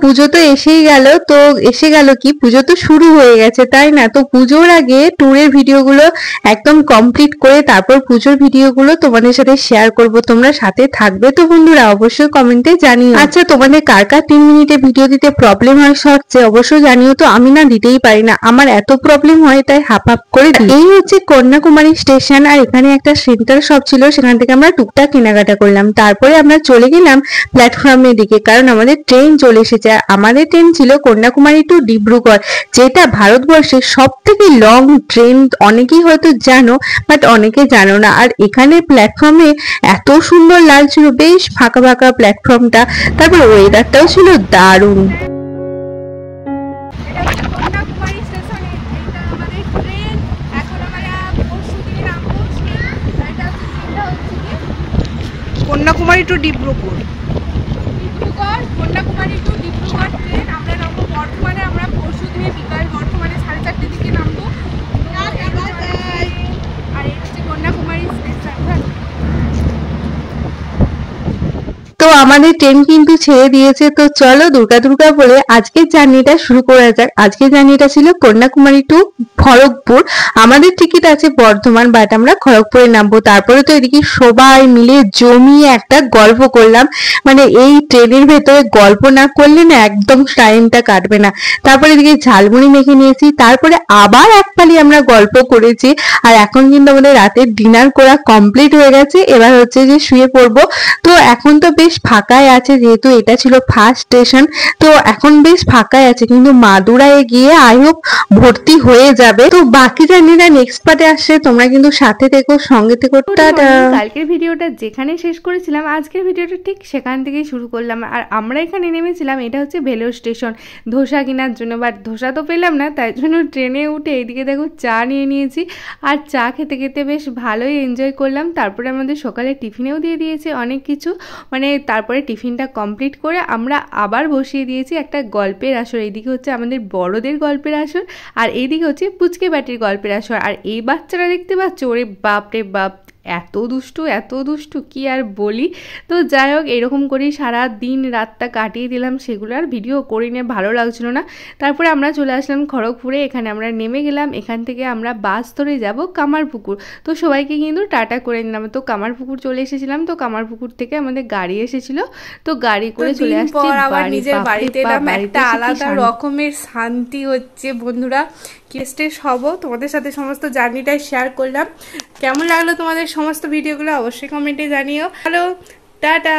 পুজো তো এসেই গেল, তো এসে গেল কি পুজো তো শুরু হয়ে গেছে তাই না? তো পুজোর আগে ট্যুরের ভিডিওগুলো একদম কমপ্লিট করে তারপর পুজোর ভিডিওগুলো তোমাদের সাথে শেয়ার করব, তোমরা সাথে থাকবে তো বন্ধুরা? অবশ্যই কমেন্টে জানিও। আচ্ছা, তোমাদের কার কার 3 মিনিটে ভিডিও দিতে প্রবলেম হয় শর্টসে অবশ্যই জানিও তো। আমি না দিতেই পারি না, আমার এত প্রবলেম হয় তাই হাফ করে দিই। এই হচ্ছে কন্যাকুমারী স্টেশন, আর এখানে একটা সেন্টার শপ ছিল, সেখান থেকে আমরা টুকটাক কেনাকাটা করলাম। তারপরে আমরা চলে গেলাম প্ল্যাটফর্মের দিকে, কারণ আমাদের ট্রেন চলে এসেছে। আমাদের ট্রেন ছিল কন্যাকুমারী টু ডিব্রুগড়, যেটা ভারতবর্ষের সব থেকে লং ট্রেন। অনেকেই হয়তো জানো, বাট অনেকে জানো না। আর এখানে প্ল্যাটফর্মে এত সুন্দর লাগছিল, বেশ ফাঁকা ফাঁকা প্ল্যাটফর্মটা, তারপর ওয়েদারটাও ছিল দারুণ। Kanyakumari to Dibrugarh, Kanyakumari to Dibrugarh train আমরা নামবো বর্ধমানে। আমরা পরশু দিনে বিকাল বর্ধমানে 4:30 দিকে নামবো। আর এই হচ্ছে কন্যাকুমারী স্টেশন। তো আমাদের ট্রেন কিন্তু ছেড়ে দিয়েছে, তো চলো দুর্গা দুর্গা বলে আজকের জার্নিটা শুরু করা যাক। আজকের জার্নিটা ছিল কন্যাকুমারী টু খড়গপুর। আমাদের টিকিট আছে বর্ধমান, বাট আমরা খড়গপুরে নামবো। তারপরে তো এদিকে সবাই মিলে জমিয়ে একটা গল্প করলাম, মানে এই ট্রেনের ভেতরে গল্প না করলে না একদম টাইমটা কাটবে না। তারপরে এদিকে ঝালমুড়ি মেখে নিয়েছি, তারপরে আবার এক পালি আমরা গল্প করেছি। আর এখন কিন্তু আমাদের রাতের ডিনার করা কমপ্লিট হয়ে গেছে, এবার হচ্ছে যে শুয়ে পড়বো। তো এখন তো বেশ ফাঁকাই আছে, যেহেতু এটা ছিল ফার্স্ট স্টেশন, তো এখন বেশ ফাঁকাই আছে। কিন্তু মাদুরায় গিয়ে আই হোপ ভর্তি হয়ে যাবে। তো বাকি জার্নিটা নেক্সট পার্টে আসছে, তোমরা কিন্তু সাথে থেকো, সঙ্গে থেকো। টাটা। কালকের ভিডিওটা যেখানে শেষ করেছিলাম আজকের ভিডিওটা ঠিক সেখান থেকেই শুরু করলাম। আর আমরা এখানে নেমেছিলাম, এটা হচ্ছে ভেলোর স্টেশন, ধোসা কেনার জন্য। বাট ধোসা তো পেলাম না, তাই জন্য ট্রেনে উঠে এইদিকে দেখো চা নিয়ে নিয়েছি। আর চা খেতে খেতে বেশ ভালোই এনজয় করলাম। তারপরে আমাদের সকালে টিফিনেও দিয়ে দিয়েছে অনেক কিছু, মানে তারপরে টিফিনটা কমপ্লিট করে আমরা আবার বসিয়ে দিয়েছি একটা গল্পের আসর। এইদিকে হচ্ছে আমাদের বড়দের গল্পের আসর, আর এইদিকে হচ্ছে পুচকে বাটির গল্পের আসর। আর এই বাচ্চারা দেখতে পাচ্ছ, ওরে বাপ রে বাপ, এত দুষ্টু কি আর বলি। তো যাই হোক, এরকম করেই সারা দিন রাতটা কাটিয়ে দিলাম, সেগুলো আর ভিডিও করি না, ভালো লাগছিল না। তারপরে আমরা চলে আসলাম খড়গপুরে, এখানে আমরা নেমে গেলাম। এখান থেকে আমরা বাস ধরে যাব কামারপুকুর। তো সবাইকে কিন্তু টাটা করে নিলাম। তো কামারপুকুর চলে এসেছিলাম, তো কামারপুকুর থেকে আমাদের গাড়ি এসেছিল, তো গাড়ি করে চলে আসছি আবার নিজের বাড়িতে এলাম। একটা আলাদা রকমের শান্তি হচ্ছে বন্ধুরা। কেস্টেস হব, তোমাদের সাথে সমস্ত জার্নিটাই শেয়ার করলাম। কেমন লাগলো তোমাদের সমস্ত ভিডিওগুলো অবশ্যই কমেন্টে জানিও। Hello, tata.